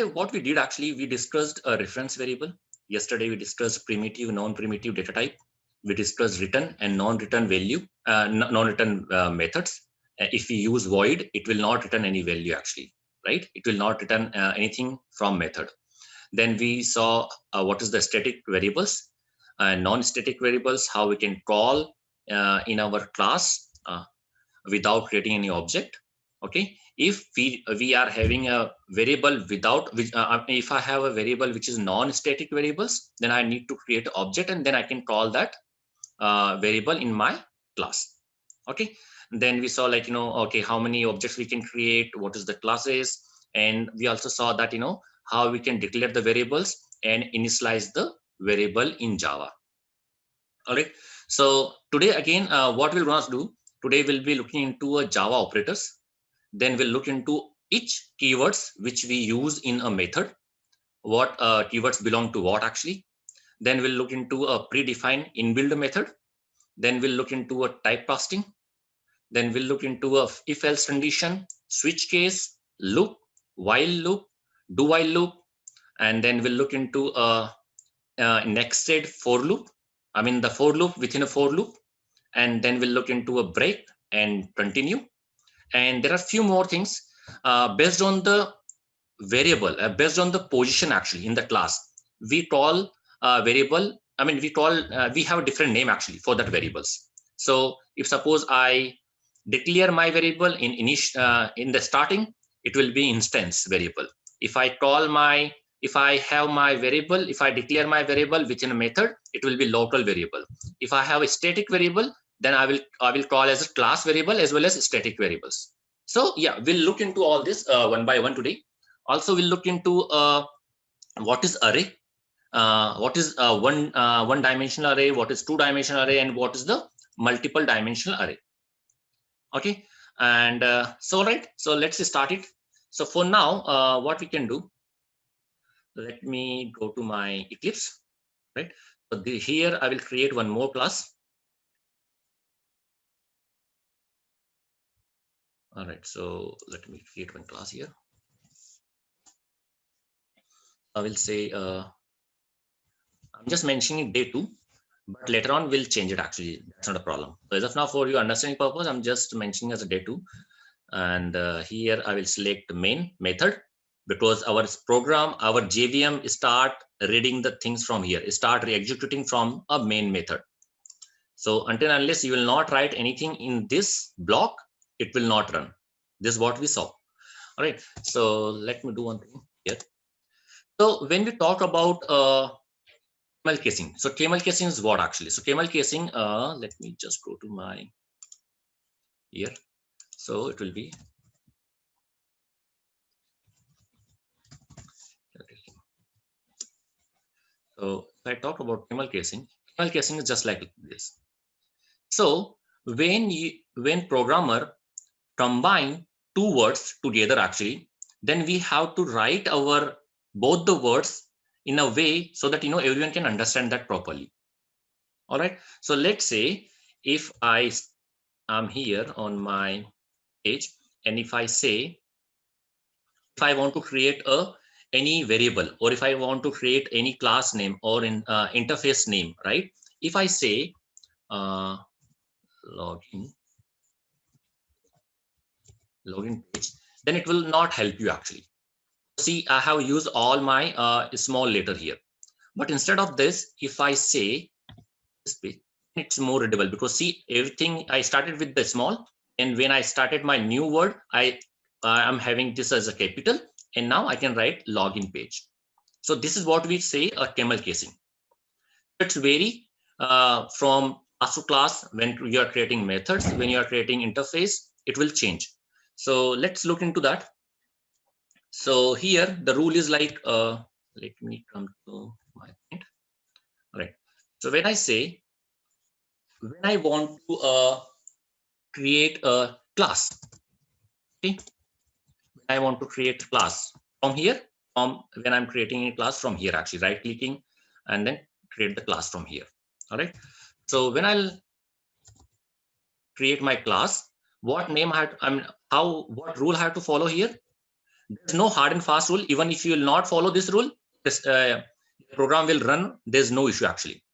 What we did actually, we discussed a reference variable. Yesterday we discussed primitive, non-primitive data type. We discussed return and non-return value, non-return methods. If we use void, it will not return any value actually, right? It will not return anything from method. Then we saw what is the static variables and non-static variables, how we can call in our class without creating any object. Okay, if we are having a variable without which if I have a variable which is non-static variables, then I need to create an object and then I can call that variable in my class. Okay, then we saw, like, okay, how many objects we can create, what is the classes, and we also saw that how we can declare the variables and initialize the variable in Java. All right, so today again, what we're going to do today, we'll be looking into a Java operators. Then we'll look into each keywords which we use in a method, what keywords belong to what actually. Then we'll look into a predefined inbuilt method. Then we'll look into a typecasting. Then we'll look into a if-else condition, switch case, loop, while loop, do while loop, and then we'll look into a nested for loop. I mean the for loop within a for loop, and then we'll look into a break and continue. And there are few more things based on the variable, based on the position actually in the class. We call variable. I mean we have a different name actually for that variables. So if suppose I declare my variable in the starting, it will be instance variable. If I call my if I have my variable, if I declare my variable within a method, it will be local variable. If I have a static variable, then I will call as a class variable as well as static variables. So yeah, we'll look into all this one by one today. Also, we'll look into what is array, what is one dimensional array, what is two dimensional array, and what is the multiple dimensional array. Okay, and so right, so let's start it. So for now, what we can do, let me go to my Eclipse, right? So here I will create one more class. All right, so let me create one class here. I will say I'm just mentioning day 2, but later on we'll change it actually. That's not a problem. So as of now, for your understanding purpose, I'm just mentioning as a day 2. And here I will select main method, because our program, our JVM start reading the things from here, start executing from a main method. So until unless you will not write anything in this block, it will not run. This is what we saw. All right. So let me do one thing here. So when we talk about camel casing, so camel casing is what actually? So camel casing, let me just go to my here. So it will be so if I talk about camel casing is just like this. So when programmer combine two words together actually, then we have to write our both the words in a way so that everyone can understand that properly. All right, so let's say if I am here on my page, and if I say, if I want to create any variable, or if I want to create any class name or in interface name, right? If I say login page, then it will not help you actually. See, I have used all my small letter here, but instead of this, if I say this page, it's more readable, because see, everything I started with the small, and when I started my new word, I am having this as a capital, and now I can write login page. So this is what we say a camel casing. It's vary from class to class. When you are creating methods, when you are creating interface, it will change. So let's look into that. So here the rule is like, let me come to my point. All right. So when I say, when I want to create a class, okay, I want to create class from here, when I'm creating a class from here, actually right clicking and then create the class from here. All right. So when I'll create my class, what name I mean, what rule I have to follow here? There's no hard and fast rule. Even if you will not follow this rule, this program will run. There's no issue actually,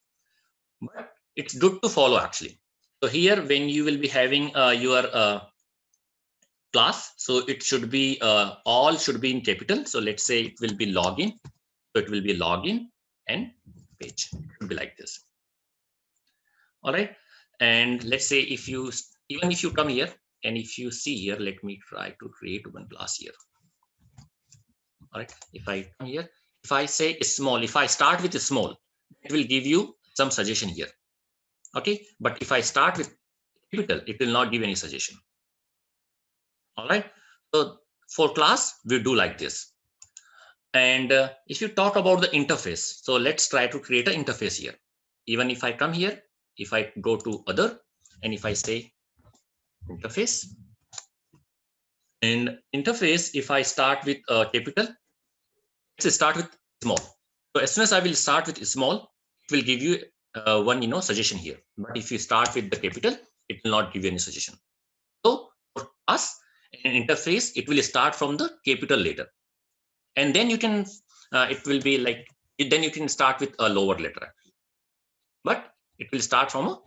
but it's good to follow actually. So here, when you will be having your class, so it should be all should be in capital. So let's say it will be login. So it will be login and page. It should be like this. All right. And let's say if you, even if you come here and if you see here, let me try to create one class here. All right. If I come here, if I say small, if I start with a small, it will give you some suggestion here. Okay. But if I start with capital, it will not give any suggestion. All right. So for class, we do like this. And if you talk about the interface, so let's try to create an interface here. Even if I come here, if I go to other, and if I say interface, and interface, if I start with capital, let's start with small. So as soon as I will start with small, it will give you one suggestion here. But if you start with the capital, it will not give you any suggestion. So for us, an interface, it will start from the capital letter, and then you can it will be like, then you can start with a lower letter, but it will start from a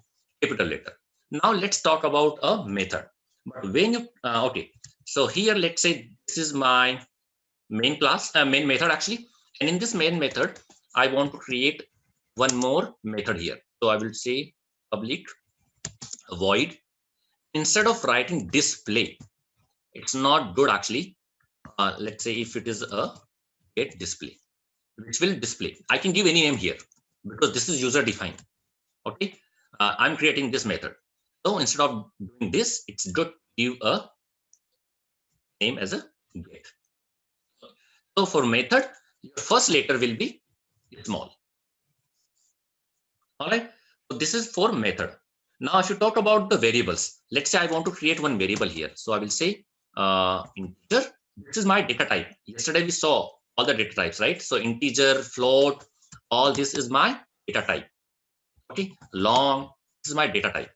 capital letter. Now let's talk about a method. But when you okay, so here let's say this is my main class, main method actually, and in this main method I want to create one more method here. So I will say public void. Instead of writing display, it's not good actually. Let's say if it is a get display, which will display, I can give any name here because this is user defined. Okay, I'm creating this method. So instead of doing this, it's good to give a name as a get. So for method, your first letter will be small. All right. So this is for method. Now, if you talk about the variables, let's say I want to create one variable here. So I will say integer. This is my data type. Yesterday we saw all the data types, right? So integer, float, all this is my data type. Okay, long, this is my data type.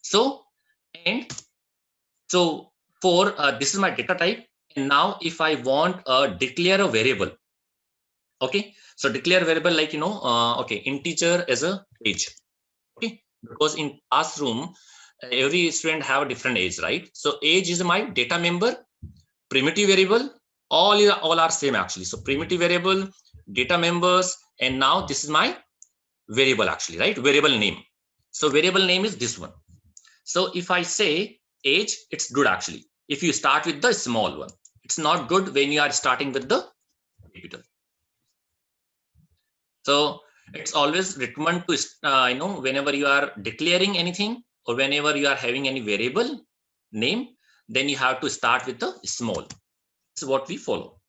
So, and so for this is my data type. And now if I want declare a variable, okay, so declare variable like, okay, integer as a age. Okay, because in classroom, every student have a different age, right? So age is my data member, primitive variable, all are same actually. So primitive variable, data members, and now this is my variable actually, right? Variable name. So variable name is this one. So if I say age, it's good actually. If you start with the small one, it's not good when you are starting with the capital. So it's always recommend to, whenever you are declaring anything or whenever you are having any variable name, then you have to start with the small. This is what we follow.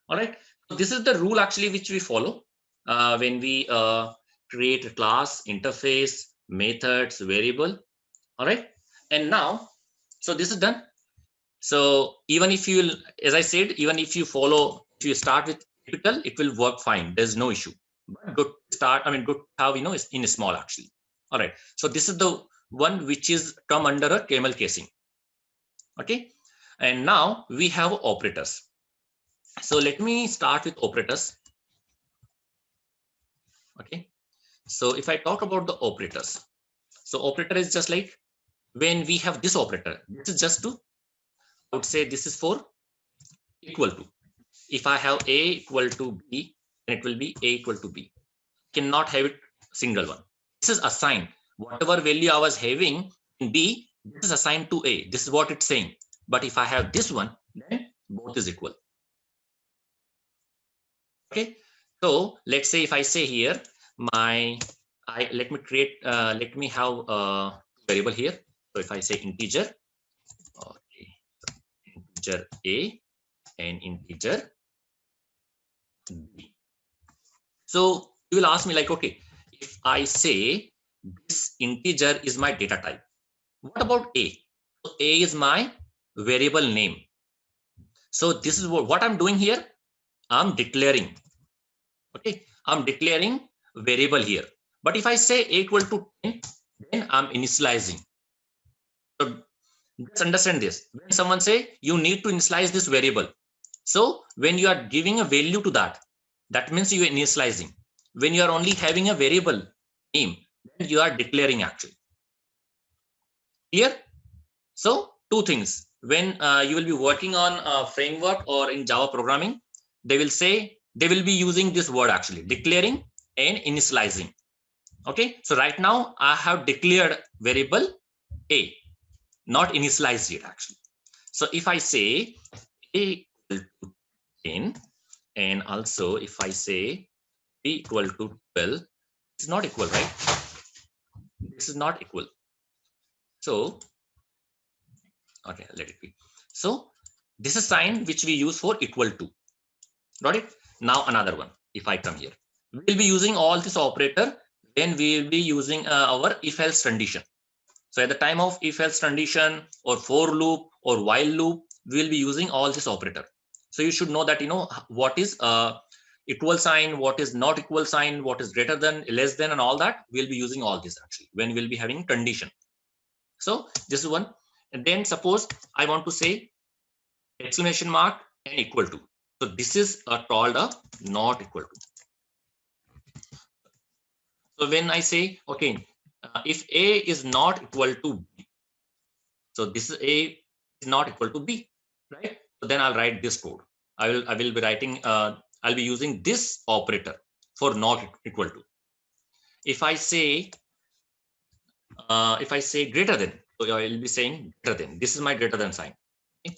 All right. So this is the rule actually which we follow when we create a class, interface, methods, variable. All right. And now, so this is done. So even if you, as I said, even if you follow, if you start with capital, it will work fine. There's no issue. But good start. I mean, good how is in small actually. All right. So this is the one which is come under a camel casing. Okay. And now we have operators. So let me start with operators. Okay. So if I talk about the operators, so operator is just like when we have this operator, this is just to, I would say this is for equal to. If I have A equal to B, then it will be A equal to B. Cannot have it single one. This is assigned. Whatever value I was having in B, this is assigned to A. This is what it's saying. But if I have this one, then both is equal. Okay. So let's say if I say here, let me create, let me have a variable here. So if I say integer, okay, integer A and integer B. So you will ask me like, okay, if I say this integer is my data type, what about A? So A is my variable name. So this is what I'm doing here. I'm declaring. Okay, I'm declaring variable here. But if I say A equal to 10, then I'm initializing. So just understand this. When someone say you need to initialize this variable, So when you are giving a value to that, that means you are initializing. When you are only having a variable name, then you are declaring actually. Clear? So two things. When you will be working on a framework or in Java programming, they will say they will be using this word actually, declaring and initializing. Okay, so right now I have declared variable a, not initialized it actually. So if I say a equal to 10, and also if I say b equal to 12, it's not equal, right? This is not equal. So okay, let it be. So this is sign which we use for equal to. Got it? Now another one. If I come here, we'll be using all this operator. Then we will be using our if-else condition. So at the time of if-else condition or for loop or while loop, we will be using all this operator. So you should know that, you know, what is equal sign, what is not equal sign, what is greater than, less than, and all that. We'll be using all this actually when we'll be having condition. So this is one. And then suppose I want to say exclamation mark and equal to. So this is called a not equal to. So when I say, okay, if A is not equal to B, so this is A is not equal to B, right? So then I'll write this code. I will be writing, I'll be using this operator for not equal to. If I say greater than, so I will be saying greater than. This is my greater than sign. Okay?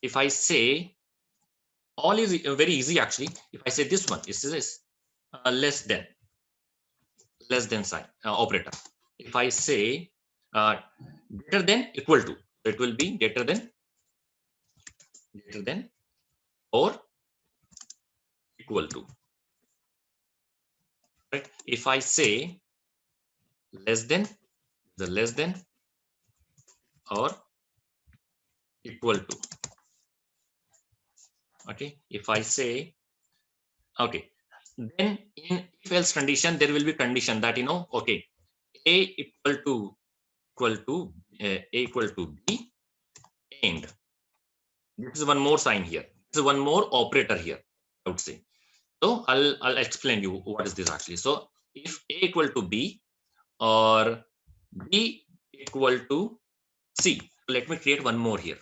If I say all is very easy actually. If I say this one, is this less than sign operator. If I say greater than equal to, it will be greater than or equal to. Right? If I say less than, the less than or equal to. Okay. If I say okay, then in if else condition there will be condition that, you know, okay, a equal to a equal to b, and this is one more sign here. This is one more operator here, I would say. So I'll explain you what is this actually. So if a equal to b or b equal to c, let me create one more here.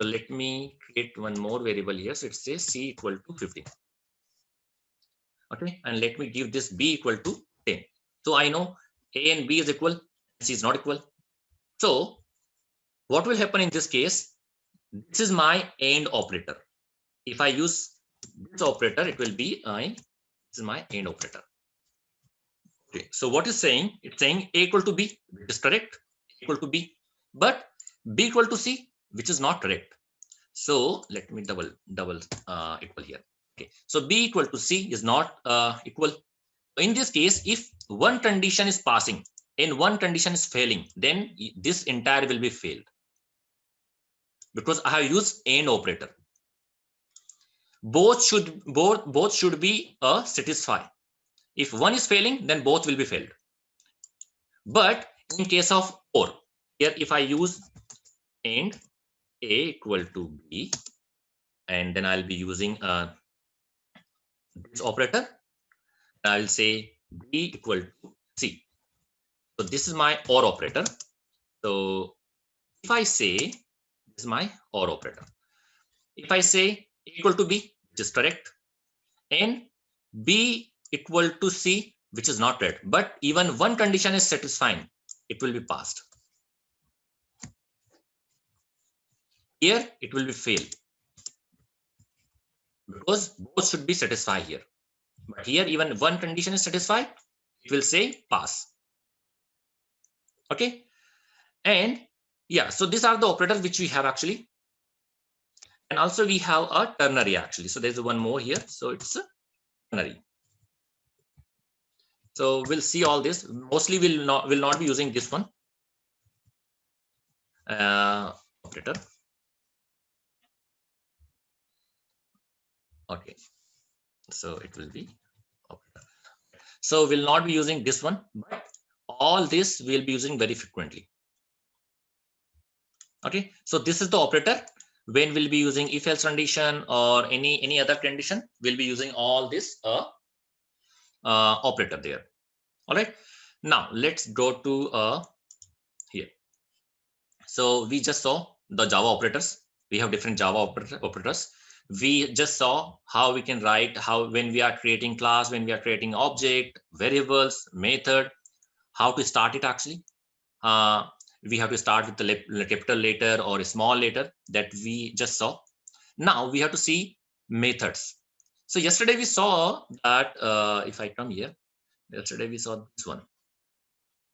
So let me create one more variable here. So it says c equal to 15. Okay, and let me give this b equal to 10. So I know a and b is equal, c is not equal. So what will happen in this case? This is my AND operator. If I use this operator, it will be this is my AND operator. Okay, so what is saying? It's saying A equal to B, which is correct, equal to B, but B equal to C, which is not correct. So let me double equal here. Okay, so B equal to C is not equal. In this case, if one condition is passing and one condition is failing, then this entire will be failed because I have used AND operator. Both should be satisfy. If one is failing, then both will be failed. But in case of or, here if I use AND A equal to B, and then I'll be using this operator, I'll say B equal to C. So this is my OR operator. So if I say this is my OR operator, if I say equal to B, which is correct, and B equal to C, which is not correct, but even one condition is satisfying, it will be passed. Here it will be failed because both should be satisfied here. But here even one condition is satisfied, it will say pass. Okay. And yeah, so these are the operators which we have actually. And also we have a ternary actually. So there's one more here. So it's a ternary. So we'll see all this. Mostly will not be using this one operator. Okay. So it will be operator. So we'll not be using this one, but all this we'll be using very frequently. Okay, so this is the operator. When we'll be using if else condition or any other condition, we'll be using all this operator there. All right, now let's go to here. So we just saw the Java operators. We have different Java operators. We just saw how we can write, how when we are creating class, when we are creating object, variables, method, how to start it actually. We have to start with the capital letter or a small letter that we just saw. Now we have to see methods. So yesterday we saw that if I come here, yesterday we saw this one.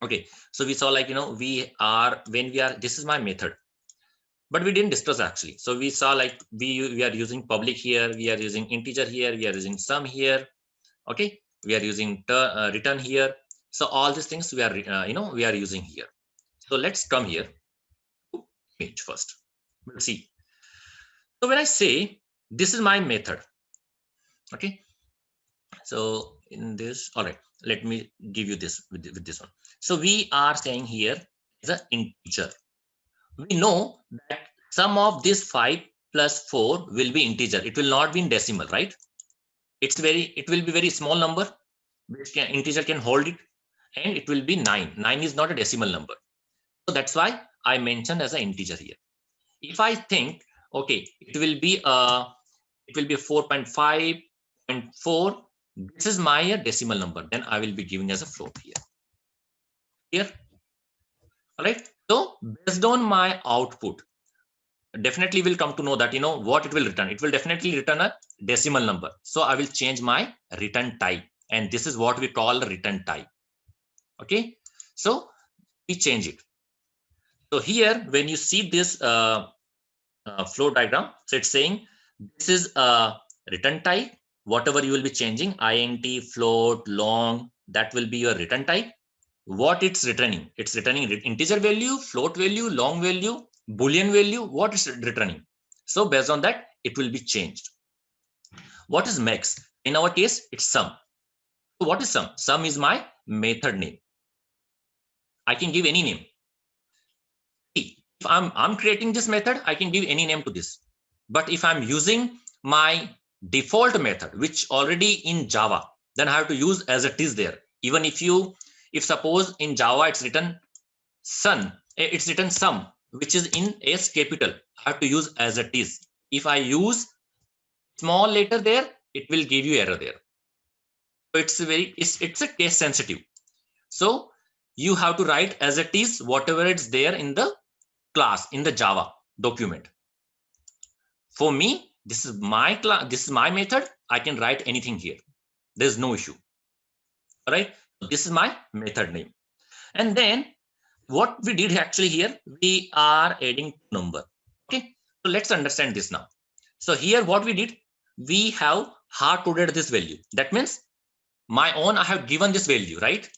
Okay, so we saw like, we are, when we are, this is my method, but we didn't discuss actually. So we saw like we are using public here, we are using integer here, we are using sum here. Okay, we are using return here. So all these things we are, we are using here. So let's come here to image first. We'll see. So when I say this is my method, okay. So in this, all right, let me give you this with this one. So we are saying here is an integer. We know that sum of this 5 plus 4 will be integer. It will not be in decimal, right? It will be very small number, which integer can hold it, and it will be 9. 9 is not a decimal number. So that's why I mentioned as an integer here. If I think, okay, it will be 4.5.4. This is my decimal number. Then I will be giving as a float here. Here, all right. So based on my output, definitely will come to know that what it will return. It will definitely return a decimal number. So I will change my return type, and this is what we call return type. Okay. So we change it. So here, when you see this flow diagram, so it's saying this is a return type. Whatever you will be changing, int, float, long, that will be your return type. What it's returning integer value, float value, long value, boolean value, what is returning. So based on that, it will be changed. What is max? In our case, it's sum. So what is sum? Sum is my method name. I can give any name. If I'm creating this method, I can give any name to this. But if I'm using my default method, which already in Java, then I have to use as it is there. Even if suppose in Java it's written sum, which is in S capital, I have to use as it is. If I use small letter there, it will give you error there. So it's a case sensitive. So you have to write as it is, whatever it's there in the class, in the Java document. For me, this is my class, this is my method. I can write anything here. There's no issue. All right. This is my method name. And then what we did actually here, we are adding number. Okay. So let's understand this now. So here what we did, we have hard-coded this value. That means my own, I have given this value, right?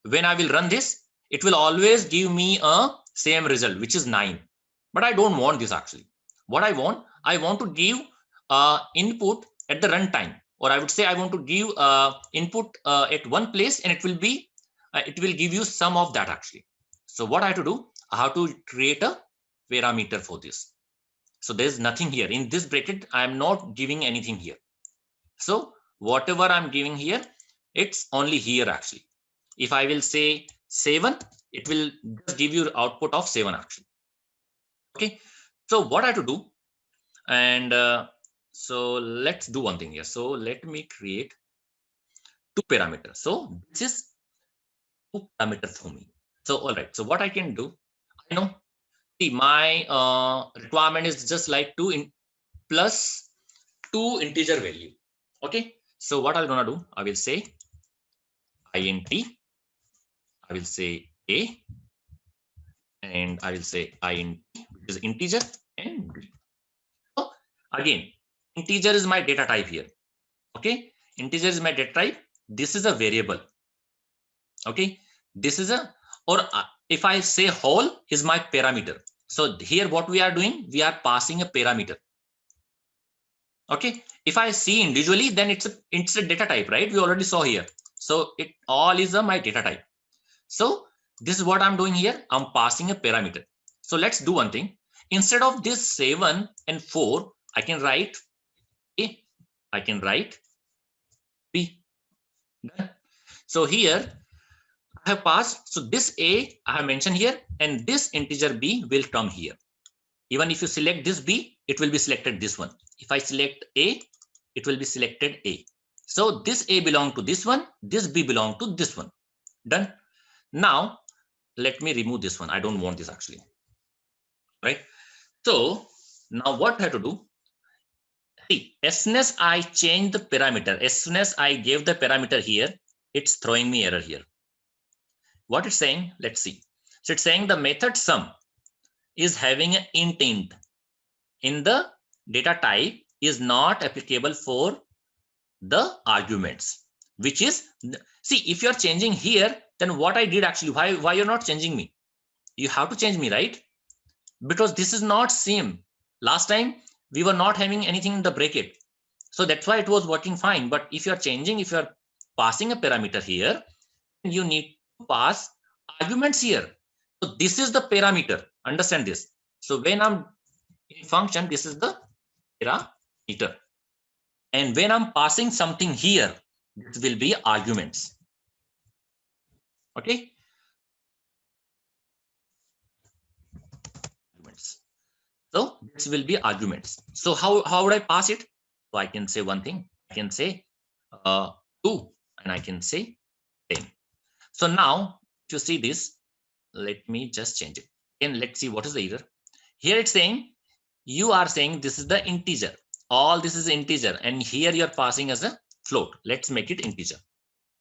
When I will run this, it will always give me a same result, which is 9. But I don't want this actually. What I want to give input at the runtime, or I would say I want to give input at one place, and it will give you some of that actually. So what I have to do, I have to create a parameter for this. So there's nothing here in this bracket. I am not giving anything here. So whatever I'm giving here, it's only here actually. If I will say 7, it will just give you output of 7 actually. Okay. So what I have to do, and so let's do one thing here. So let me create 2 parameters. So this is 2 parameters for me. So all right. So what I can do, I know, see my requirement is just like 2 plus 2 integer value. Okay. So what I'm gonna do, I will say int, I will say a, and I will say int, which is integer, and b. So again, integer is my data type here. Okay, integer is my data type. This is a variable. Okay, this is a, or if I say whole is my parameter. So here what we are doing, we are passing a parameter. Okay, if I see individually, then it's a data type, right? We already saw here. So it all is my data type. So this is what I'm doing here. I'm passing a parameter. So let's do one thing. Instead of this 7 and 4, I can write A, I can write B. Done. So here I have passed. So this A I have mentioned here, and this integer B will come here. Even if you select this B, it will be selected this one. If I select A, it will be selected A. So this A belong to this one, this B belong to this one. Done. Now let me remove this one. I don't want this actually. Right. So now what I have to do? See, as soon as I change the parameter, as soon as I gave the parameter here, it's throwing me error here. What it's saying, let's see. So it's saying the method sum is having an intent in the data type is not applicable for the arguments, which is, see, if you're changing here, then what I did actually, why you're not changing me? You have to change me, right? Because this is not same. Last time we were not having anything in the bracket. So that's why it was working fine. But if you're changing, if you're passing a parameter here, you need to pass arguments here. So this is the parameter. Understand this. So when I'm in function, this is the parameter. And when I'm passing something here, this will be arguments. Okay. So this will be arguments. So how would I pass it? So I can say one thing. I can say 2 and I can say 10. So now to see this, let me just change it. And let's see what is the error. Here it's saying, you are saying this is the integer. All this is integer. And here you're passing as a float. Let's make it integer.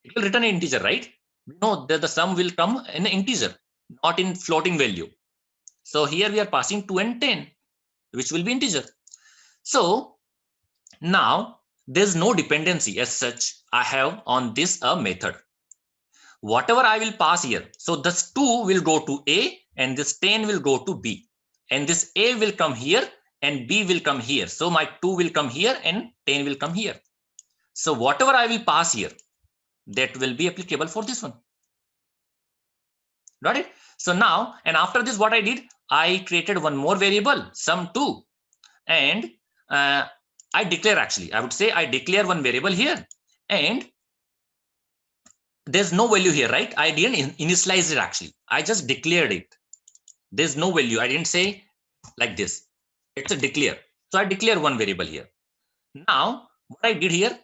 It will return an integer, right? We know that the sum will come in an integer, not in floating value. So here we are passing 2 and 10, which will be integer. So now there's no dependency as such I have on this method. Whatever I will pass here, so this 2 will go to A and this 10 will go to B, and this A will come here and B will come here. So my 2 will come here and 10 will come here. So whatever I will pass here, that will be applicable for this one. Got it? So now, and after this, what I did, I created one more variable, sum2, and I declare, actually, I would say I declare one variable here, and there's no value here, right? I didn't initialize it actually. I just declared it. There's no value. I didn't say like this. It's a declare. So I declare one variable here. Now, what I did here,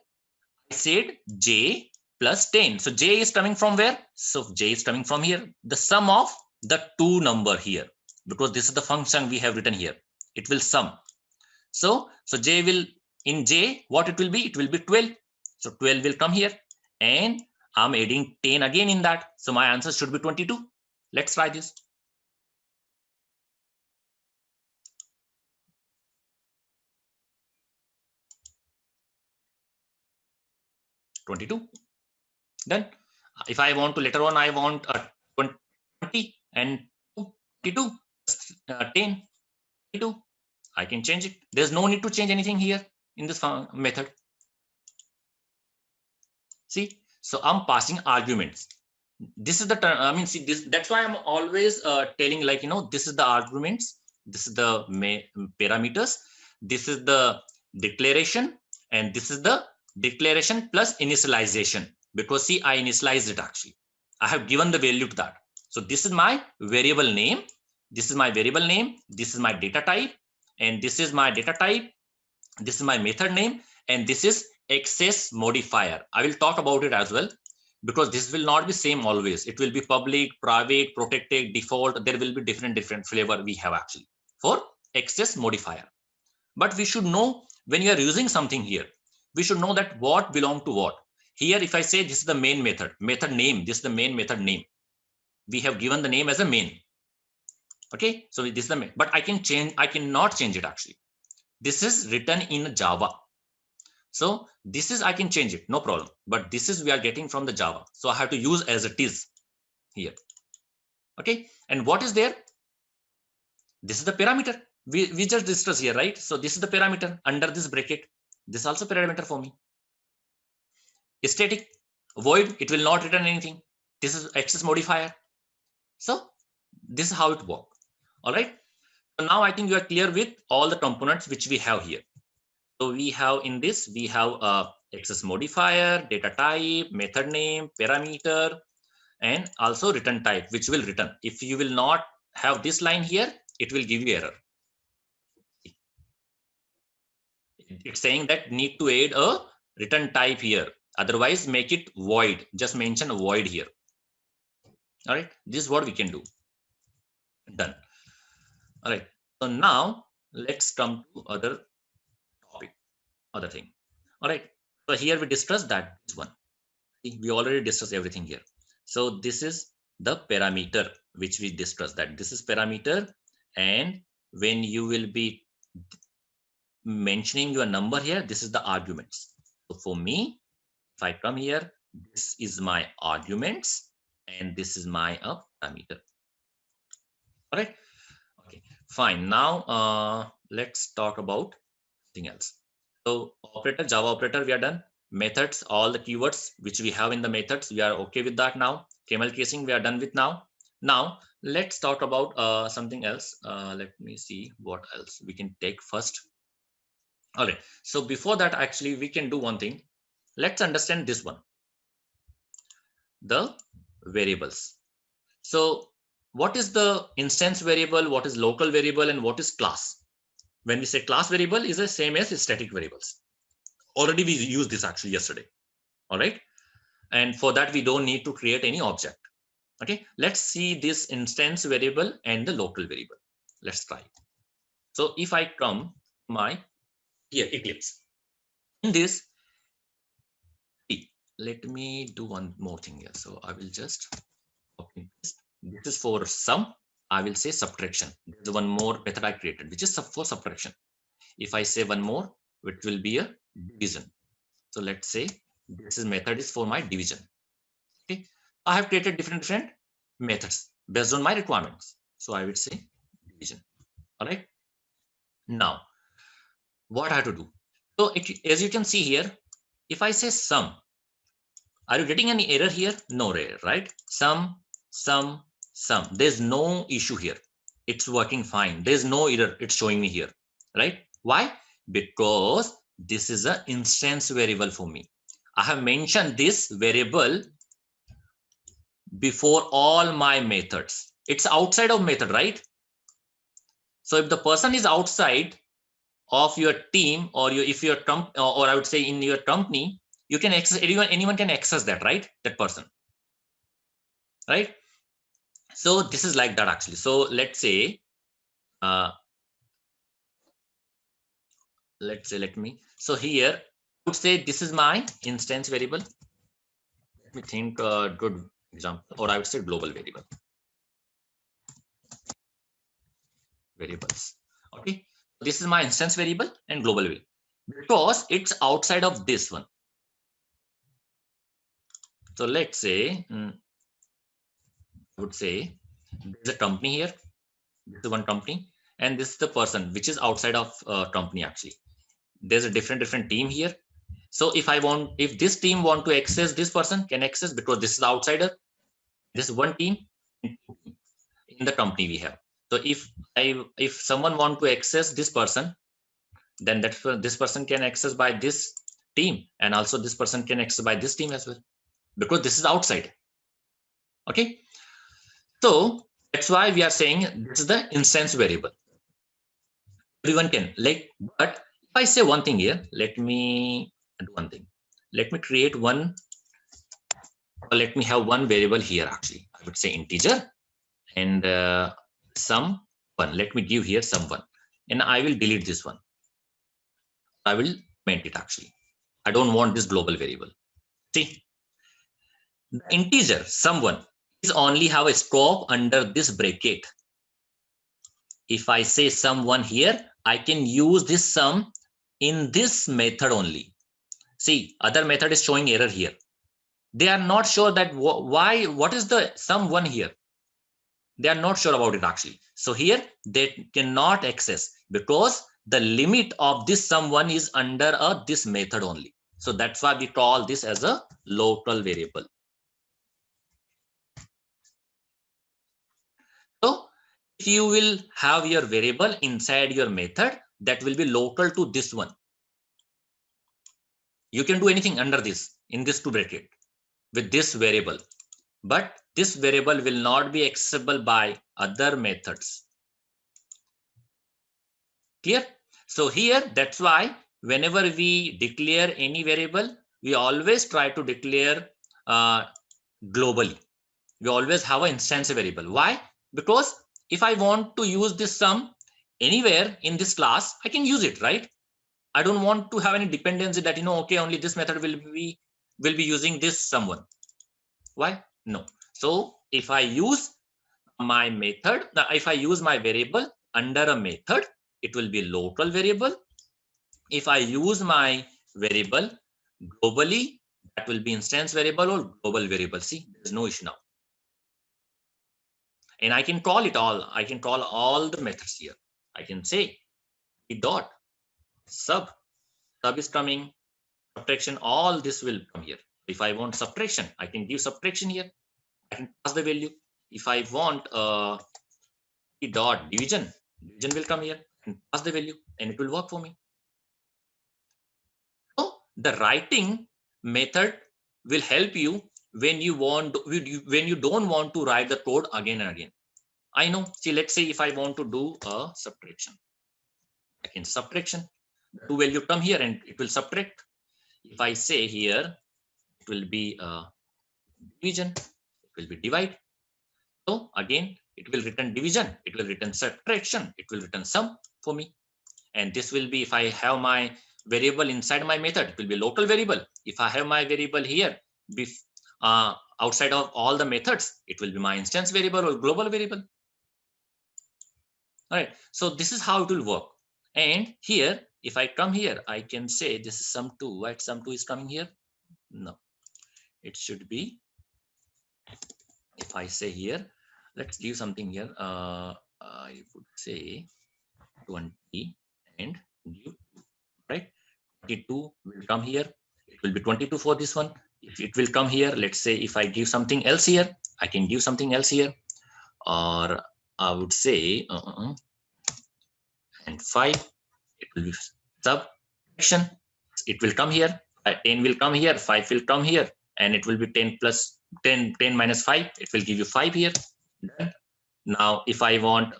I said J plus 10. So J is coming from where? So J is coming from here. The sum of the two number here, because this is the function we have written here. It will sum. So J will, in J, what it will be? It will be 12. So 12 will come here, and I'm adding 10 again in that. So my answer should be 22. Let's try this. $22. Then if I want to later on, I want 20 and 22, 10, 22. I can change it. There's no need to change anything here in this method. See, so I'm passing arguments. This is the term. I mean, see this. That's why I'm always telling, like, this is the arguments. This is the parameters. This is the declaration, and this is the declaration plus initialization. Because see, I initialized it actually. I have given the value to that. So this is my variable name. This is my variable name. This is my data type, and this is my data type. This is my method name, and this is access modifier. I will talk about it as well, because this will not be same always. It will be public, private, protected, default. There will be different flavor we have actually for access modifier. But we should know when you are using something here, we should know that what belong to what. Here, if I say this is the main method name, this is the main method name. We have given the name as a main. Okay, so this is the main, but I cannot change it actually. This is written in Java. So this is, I can change it, no problem. But this is we are getting from the Java. So I have to use as it is here. Okay, and what is there? This is the parameter. We just discussed here, right? So this is the parameter under this bracket. This is also parameter for me. Static, void, it will not return anything. This is access modifier. So this is how it works. All right. So now I think you are clear with all the components which we have here. So we have in this, we have access modifier, data type, method name, parameter, and also return type, which will return. If you will not have this line here, it will give you error. It's saying that need to add a return type here. Otherwise, make it void. Just mention a void here. All right. This is what we can do. Done. All right. So now let's come to other topic, other thing. All right. So here we discussed that this one. We already discussed everything here. So this is the parameter which we discussed, that this is parameter, and when you will be mentioning your number here, this is the arguments. So for me, if I come here, this is my arguments and this is my parameter. All right. Okay, fine. Now let's talk about something else. So operator, Java operator, we are done. Methods, all the keywords which we have in the methods, we are okay with that now. Camel casing, we are done with now. Now let's talk about something else. Let me see what else we can take first. All right. So before that, actually, we can do one thing. Let's understand this one, the variables. So what is the instance variable, what is local variable, and what is class? When we say class variable is the same as static variables. Already we used this actually yesterday. All right. And for that, we don't need to create any object. Okay. Let's see this instance variable and the local variable. Let's try. So if I come my here Eclipse, in this, let me do one more thing here. So I will just copy this. This is for sum. I will say subtraction. There's one more method I created, which is for subtraction. If I say one more, it will be a division. So let's say this is method is for my division. Okay, I have created different methods based on my requirements. So I would say division. All right. Now, what I have to do? So as you can see here, if I say sum, are you getting any error here? No error, right? Sum. There's no issue here. It's working fine. There's no error. It's showing me here, right? Why? Because this is an instance variable for me. I have mentioned this variable before all my methods. It's outside of method, right? So if the person is outside of your team, or if you're or I would say in your company, you can access, anyone can access that, right? That person, right? So this is like that actually. So let's say so here I would say this is my instance variable. Let me think a good example, or I would say global variables. Okay, this is my instance variable and global variable because it's outside of this one. So let's say I would say there's a company here. This is one company, and this is the person which is outside of company. Actually, there's a different team here. So if this team want to access, this person can access because this is the outsider. This is one team in the company we have. So if someone want to access this person, then this person can access by this team, and also this person can access by this team as well, because this is outside. Okay, so that's why we are saying this is the instance variable. Everyone can but if I say one thing here, let me do one thing. Let me create one, or let me have one variable here. Actually, I would say integer and sum one. Let me give here sum one, and I will delete this one. I will comment it actually. I don't want this global variable. See, the integer sum one is only have a scope under this bracket. If I say sum one here, I can use this sum in this method only. See, other method is showing error here. They are not sure that what is the sum one here. They are not sure about it actually. So here they cannot access because the limit of this sum one is under this method only. So that's why we call this as a local variable. So if you will have your variable inside your method, that will be local to this one. You can do anything under this, in this two bracket, with this variable, but this variable will not be accessible by other methods. Clear? So here, that's why whenever we declare any variable, we always try to declare globally. We always have an instance variable. Why? Because if I want to use this sum anywhere in this class, I can use it, right? I don't want to have any dependency that, okay, only this method will be using this someone. Why? No. So if I use my method, if I use my variable under a method, it will be local variable. If I use my variable globally, that will be instance variable or global variable. See, there's no issue now. And I can call it all. I can call all the methods here. I can say dot sub is coming, subtraction, all this will come here. If I want subtraction, I can give subtraction here. I can pass the value. If I want dot division will come here and pass the value, and it will work for me. So the writing method will help you when you don't want to write the code again and again. I know. See, let's say if I want to do a subtraction, I can subtraction. The two value come here and it will subtract. If I say here, it will be division, it will be divide. So again, it will return division, it will return subtraction, it will return sum for me. And this will be, if I have my variable inside my method, it will be local variable. If I have my variable here, outside of all the methods, it will be my instance variable or global variable. All right, so this is how it will work. And here, if I come here, I can say this is sum2, right? Sum2 is coming here. No, it should be, if I say here, let's give something here. I would say 20 and give, right? 22 will come here. It will be 22 for this one. If it will come here, let's say if I give something else here, I can give something else here. Or I would say, and 5, it will be subtraction. It will come here. 10 will come here. 5 will come here. And it will be 10 plus 10 minus 5. It will give you 5 here. Now, if I want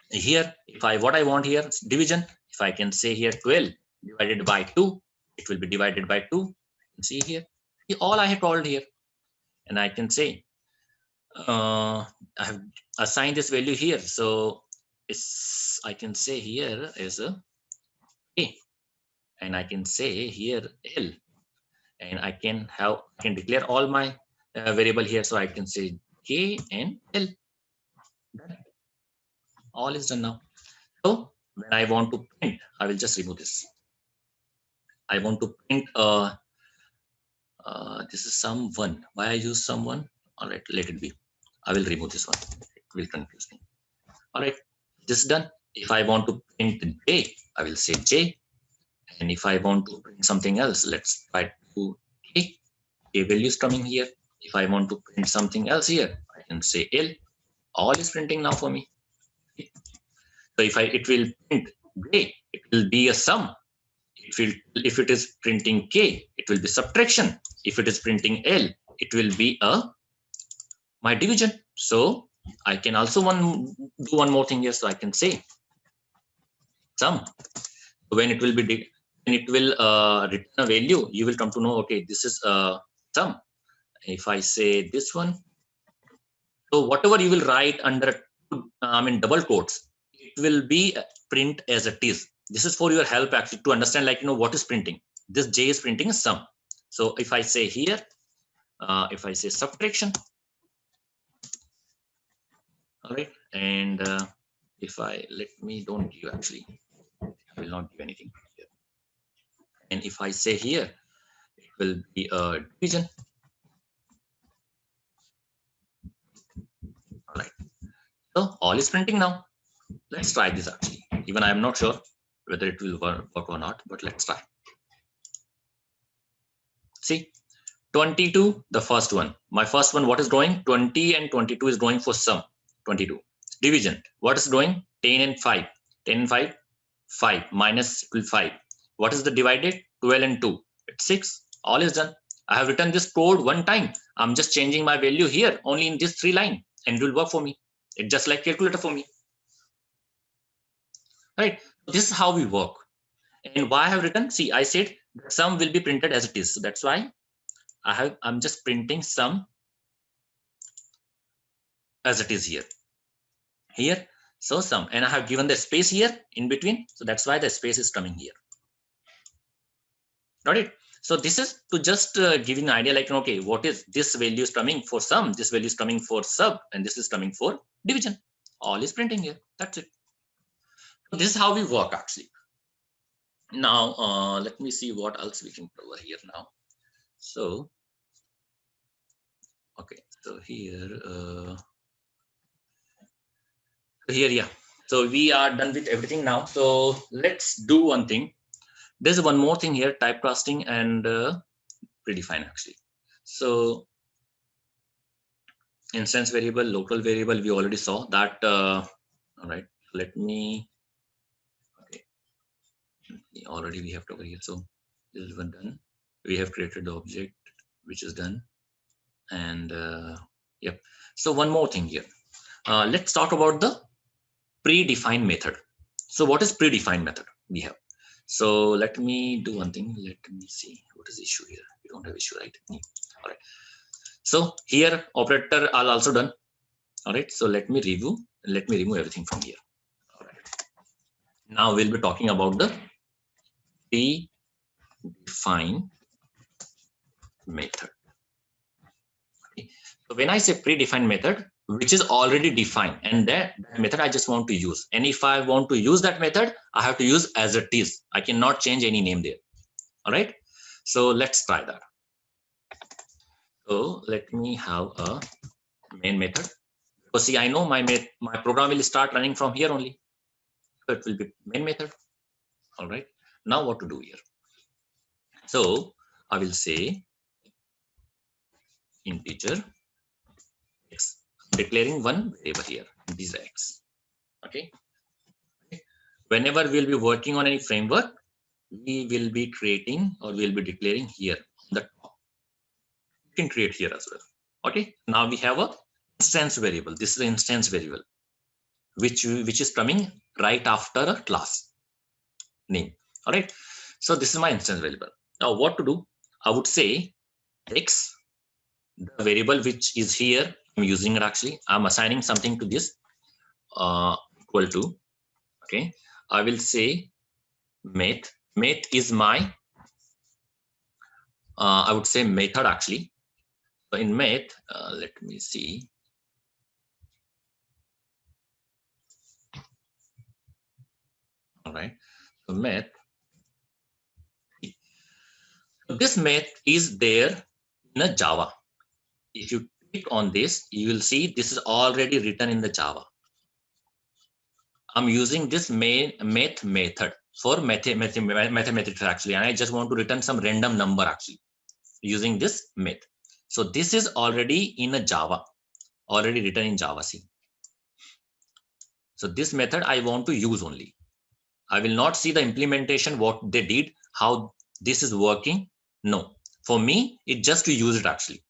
here, what I want here is division. If I can say here 12 divided by 2, it will be divided by 2. See here, all I have called here. And I can say, I have assigned this value here. So I can say here is a A. And I can say here L. And I can declare all my variable here. So I can say K and L. All is done now. So when I want to print, I will just remove this. I want to print this is sum1. Why I use sum1? All right, let it be. I will remove this one. It will confuse me. All right, this is done. If I want to print J, I will say J. And if I want to print something else, let's try to K. K value is coming here. If I want to print something else here, I can say L. All is printing now for me. Okay. So if it will print J, it will be a sum. If it is printing K, it will be subtraction. If it is printing L, it will be my division. So I can also do one more thing here. So I can say sum. When it will be return a value, you will come to know, okay, this is sum. If I say this one, so whatever you will write under double quotes, it will be print as it is. This is for your help actually to understand, like, what is printing. This J is printing a sum. So if I say here, if I say subtraction, all right, and if I don't give actually, I will not give anything here. And if I say here, it will be a division. All right, so all is printing now. Let's try this actually. Even I am not sure whether it will work or not, but let's try. See, 22, the first one. My first one, what is drawing? 20 and 22 is drawing for sum. 22. Division, what is doing? 10 and 5. 10 and 5, 5 minus 5. What is the divided? 12 and 2. It's 6. All is done. I have written this code one time. I'm just changing my value here only in this 3 line, and it will work for me. It's just like calculator for me. Right? This is how we work. And why I have written? See, I said sum will be printed as it is. So that's why I'm just printing sum as it is here. Here, so sum, and I have given the space here in between. So that's why the space is coming here. Got it? So this is to just give you an idea, like, okay, what is this value is coming for sum, this value is coming for sub, and this is coming for division. All is printing here. That's it. So this is how we work actually. Now, let me see what else we can cover here now. So, okay, so here, yeah. So we are done with everything now. So let's do one thing. There's one more thing here, typecasting and predefine actually. So instance variable, local variable, we already saw that. All right, let me, okay, already we have covered here. So this is one done. We have created the object, which is done. And yep. So one more thing here. Let's talk about the predefined method. So what is predefined method we have? So let me do one thing. Let me see what is the issue here. We don't have issue, right? All right. So here operator are also done. All right. So let me review. Let me remove everything from here. All right. Now we'll be talking about the predefined method. Okay. So when I say predefined method, which is already defined, and that method I just want to use. And if I want to use that method, I have to use as it is. I cannot change any name there. All right. So let's try that. So let me have a main method. Because see, I know my program will start running from here only. So it will be main method. All right. Now what to do here? So I will say integer x, declaring one variable here. This x. Okay. Whenever we'll be working on any framework, we will be creating or we'll be declaring here on the top. You can create here as well. Okay. Now we have a instance variable. This is the instance variable, which is coming right after a class name. All right. So this is my instance variable. Now what to do? I would say x, the variable which is here. I'm using it actually. I'm assigning something to this equal to. Okay. I will say math. Math is my I would say method actually. So in math, let me see. All right. So math. This math is there in a Java. If you click on this, you will see this is already written in the Java. I'm using this math method for mathematics actually, and I just want to return some random number actually using this math. So this is already in a Java, already written in Java C. So this method I want to use only. I will not see the implementation, what they did, how this is working. No, for me, it's just to use it actually.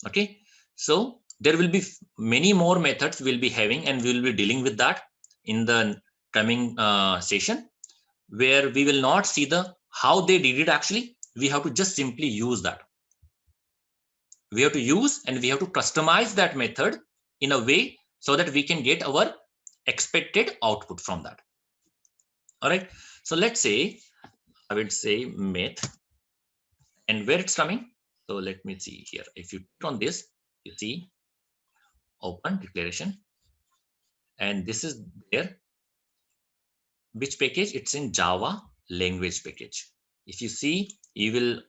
Okay. So there will be many more methods we'll be having, and we will be dealing with that in the coming session, where we will not see the how they did it actually. We have to just simply use that. We have to use and we have to customize that method in a way so that we can get our expected output from that. All right. So let's say I would say math, and where it's coming. So let me see here. If you click on this, you see open declaration, and this is there. Which package? It's in Java language package. If you see, you will,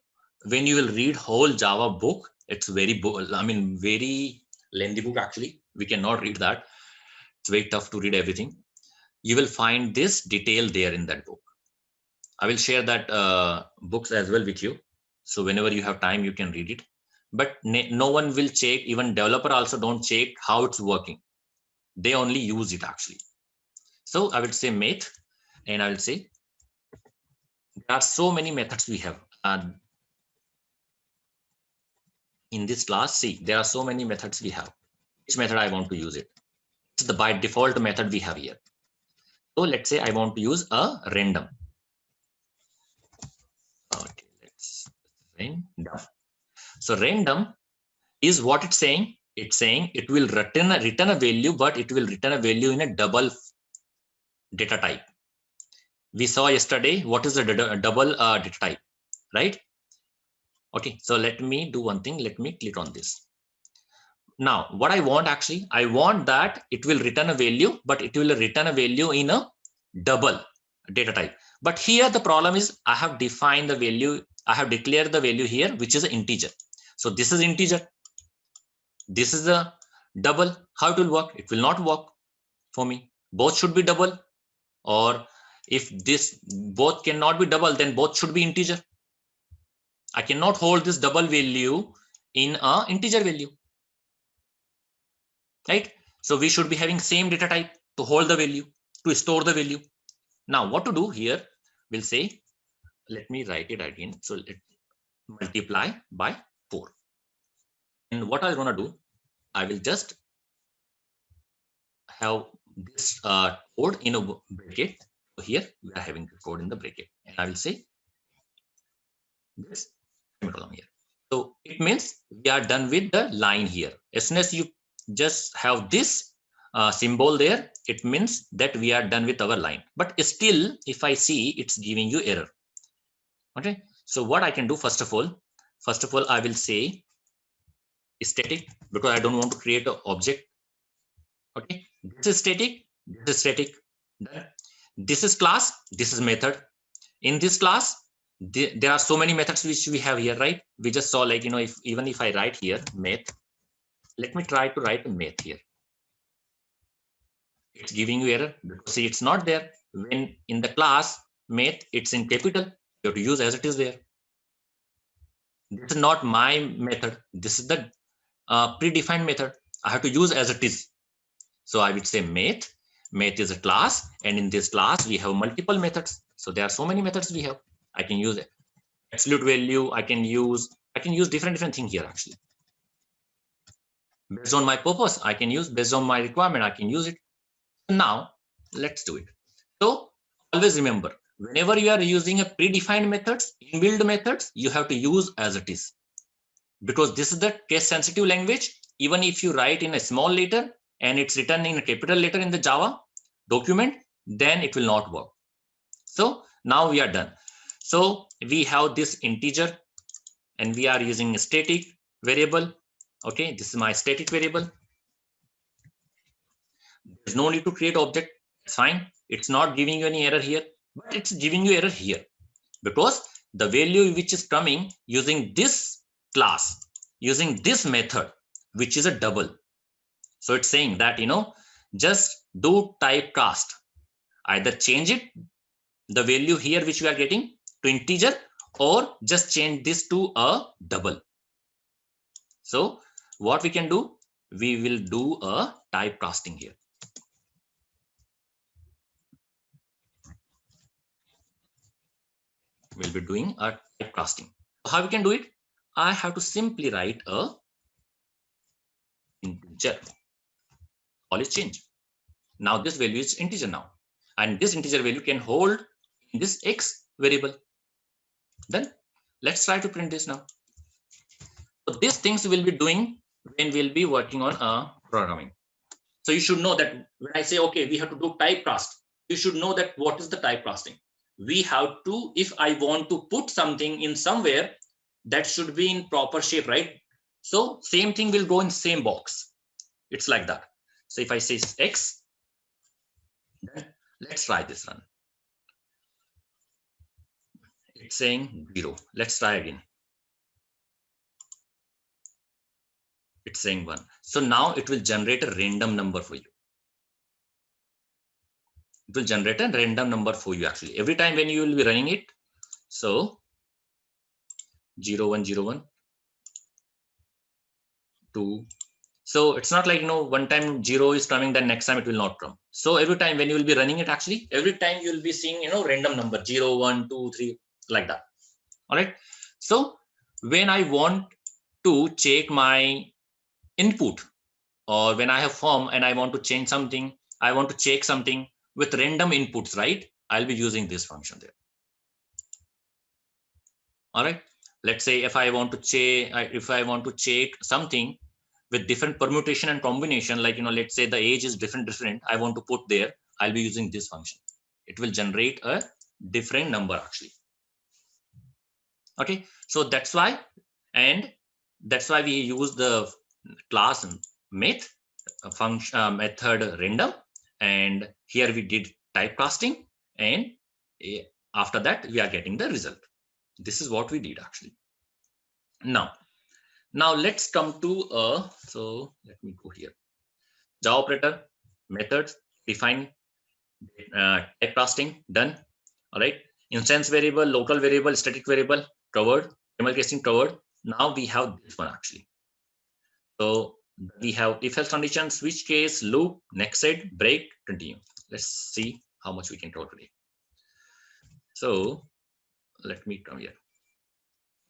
when you will read whole Java book, it's very very lengthy book actually. We cannot read that. It's very tough to read everything. You will find this detail there in that book. I will share that books as well with you. So whenever you have time, you can read it. But no one will check, even developer also don't check how it's working. They only use it actually. So I will say math, and I will say there are so many methods we have. In this class, see, there are so many methods we have. Which method I want to use it? It's the by default method we have here. So let's say I want to use a random. Okay, let's random. So random is what it's saying. It's saying it will return a value, but it will return a value in a double data type. We saw yesterday what is the double data type, right? Okay, so let me do one thing. Let me click on this. Now, what I want actually, I want that it will return a value, but it will return a value in a double data type. But here the problem is I have defined the value, I have declared the value here, which is an integer. So this is integer. This is a double. How it will work? It will not work for me. Both should be double, or if this both cannot be double, then both should be integer. I cannot hold this double value in a integer value, right? So we should be having same data type to hold the value, to store the value. Now what to do here? We'll say, let me write it again. So let multiply by 4. And what I'm gonna do, I will just have this code in a bracket. So here we are having the code in the bracket, and I will say this semicolon here. So it means we are done with the line here. As soon as you just have this symbol there, it means that we are done with our line. But still, if I see, it's giving you error. Okay. So what I can do, first of all, I will say static, because I don't want to create an object. Okay. This is static. This is static. This is class. This is method. In this class, there are so many methods which we have here, right? We just saw, like, if even if I write here math, let me try to write a math here. It's giving you error because see, it's not there. When in the class math, it's in capital. You have to use as it is there. This is not my method. This is the predefined method. I have to use as it is. So I would say math. Math is a class, and in this class we have multiple methods. So there are so many methods we have. I can use absolute value. I can use different things here actually. Based on my purpose, I can use. Based on my requirement, I can use it. Now let's do it. So always remember, whenever you are using a predefined methods, inbuilt methods, you have to use as it is, because this is the case sensitive language. Even if you write in a small letter and it's written in a capital letter in the Java document, then it will not work. So now we are done. So we have this integer, and we are using a static variable. Okay, this is my static variable. There's no need to create object. It's fine. It's not giving you any error here, but it's giving you error here because the value which is coming using this class, using this method, which is a double. So it's saying that, just do typecast. Either change it, the value here which we are getting, to integer, or just change this to a double. So what we can do, we will do a typecasting here. We'll be doing a typecasting. How we can do it? I have to simply write a integer. All is changed. Now this value is integer now, and this integer value can hold in this x variable. Then let's try to print this now. So these things we'll be doing when we'll be working on programming. So you should know that when I say, okay, we have to do typecast, you should know that what is the typecasting. We have to, if I want to put something in somewhere, that should be in proper shape, right? So same thing will go in same box. It's like that. So if I say x, then let's try this run. It's saying 0. Let's try again. It's saying 1. So now it will generate a random number for you. It will generate a random number for you actually every time when you will be running it. So 0 1 0 1 2 So it's not like, one time 0 is coming, then next time it will not come. So every time when you will be running it, actually, every time you will be seeing, random number 0, 1, 2, 3, like that. All right. So when I want to check my input, or when I have form and I want to change something, I want to check something with random inputs, right? I'll be using this function there. All right. Let's say if I want to check something with different permutation and combination, like, let's say the age is different, I want to put there, I'll be using this function. It will generate a different number actually. Okay. So that's why we use the class math function method random, and here we did typecasting, and after that we are getting the result. This is what we did actually. Now let's come to so let me go here. Java operator, methods, define, typecasting, done. All right. Instance variable, local variable, static variable, covered. Camel casing covered. Now we have this one actually. So we have if else condition, switch case, loop, next set, break, continue. Let's see how much we can cover today. So let me come here.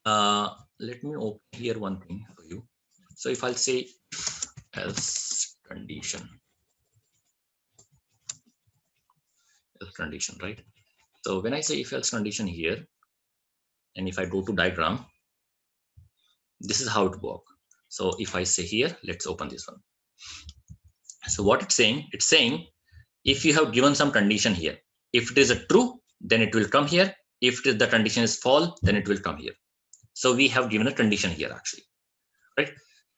Let me open here one thing for you. So if I'll say else condition, right? So when I say if else condition here, and if I go to diagram, this is how it works. So if I say here, let's open this one. So what it's saying, if you have given some condition here, if it is a true, then it will come here. If the condition is false, then it will come here. So we have given a condition here actually, right?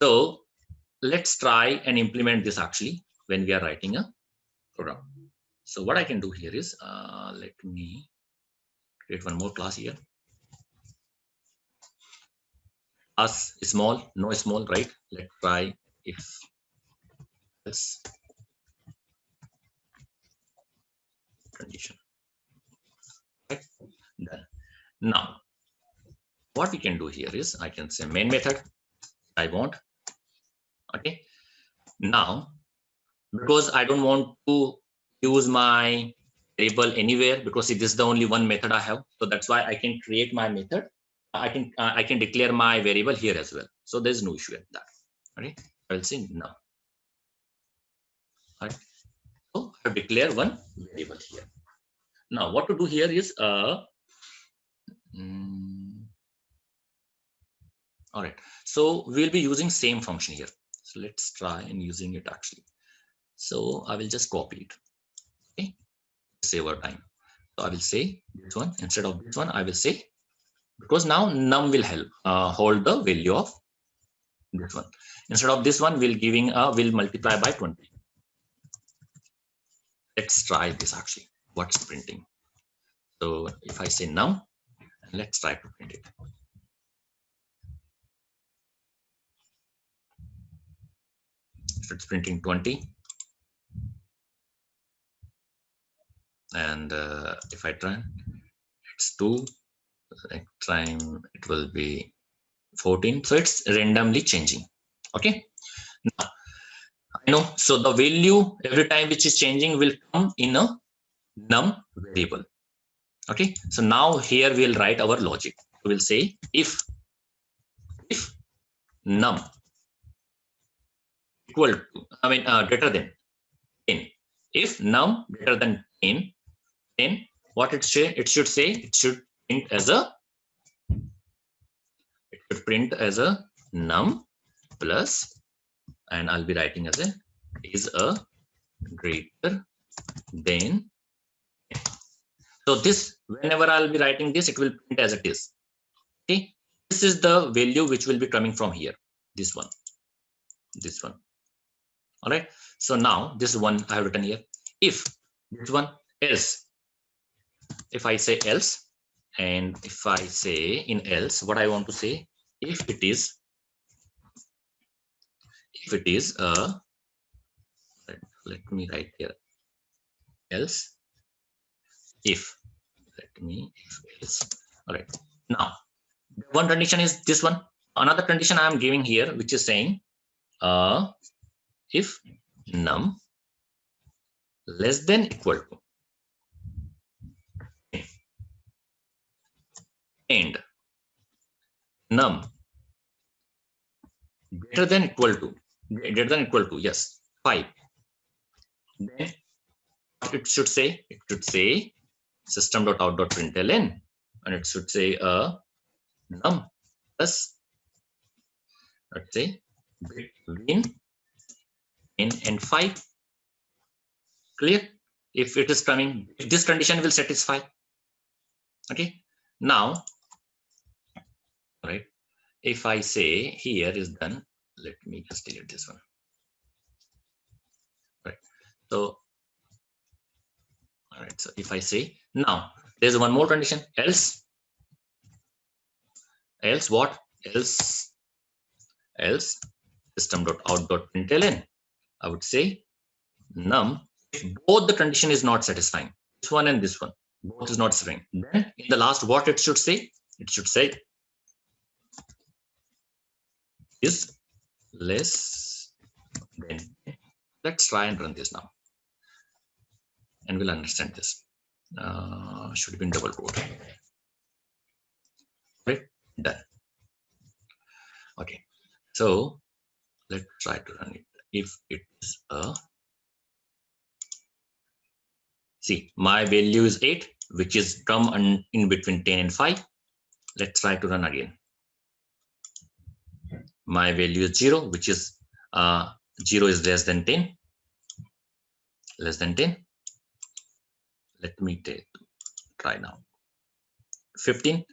So let's try and implement this actually when we are writing a program. So what I can do here is, let me create one more class here. Class small, no small, right? Let's try if else condition. Right? Done. Now, what we can do here is I can say main method I want. Okay. Now, because I don't want to use my variable anywhere, because this is the only one method I have. So that's why I can create my method. I can declare my variable here as well. So there's no issue with that. Okay. I'll say now. All right. So I declare one variable here. Now what to do here is all right. So we'll be using same function here. So let's try and using it actually. So I will just copy it. Okay. Save our time. So I will say this one instead of this one. I will say, because now num will help hold the value of this one. Instead of this one, we'll multiply by 20. Let's try this actually. What's printing? So if I say num, let's try to print it. So it's printing 20. And if I try, it's 2. Next time it will be 14. So it's randomly changing. Okay. Now, I know. So the value every time which is changing will come in a num variable. Okay. So now here we'll write our logic. We'll say if num equal to, greater than 10. If num greater than 10, then what it should print as a num plus, and I'll be writing as is a greater than 10. So this, whenever I'll be writing this, it will print as it is. Okay, this is the value which will be coming from here. This one. All right. So now this one I have written here. If this one else, if I say else, and if I say in else, what I want to say, if it is a, let me write here else, if else. All right. Now one condition is this one. Another condition I am giving here, which is saying if num less than equal to and num greater than equal to yes 5, then it should say system.out.println, and it should say num plus, let's say, between 10 and 5. Clear? If it is running, if this condition will satisfy. Okay. Now, right, if I say here is done, let me just delete this one. Right. So, all right. So if I say now, there's one more condition. Else what? Else system.out.println. I would say num if both the condition is not satisfying. This one and this one, both is not satisfying. Then in the last, what it should say? It should say is less than. Let's try and run this now, and we'll understand this. Should be in double quote. Right, done. Okay, so let's try to run it. If it is see, my value is 8, which is come in between 10 and 5. Let's try to run again. My value is 0, which is 0 is less than 10. Less than 10. Let me try now. 15.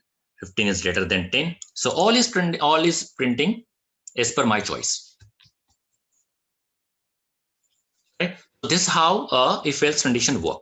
15 is greater than 10. So all is printing as per my choice. Right? So this is how if else condition work.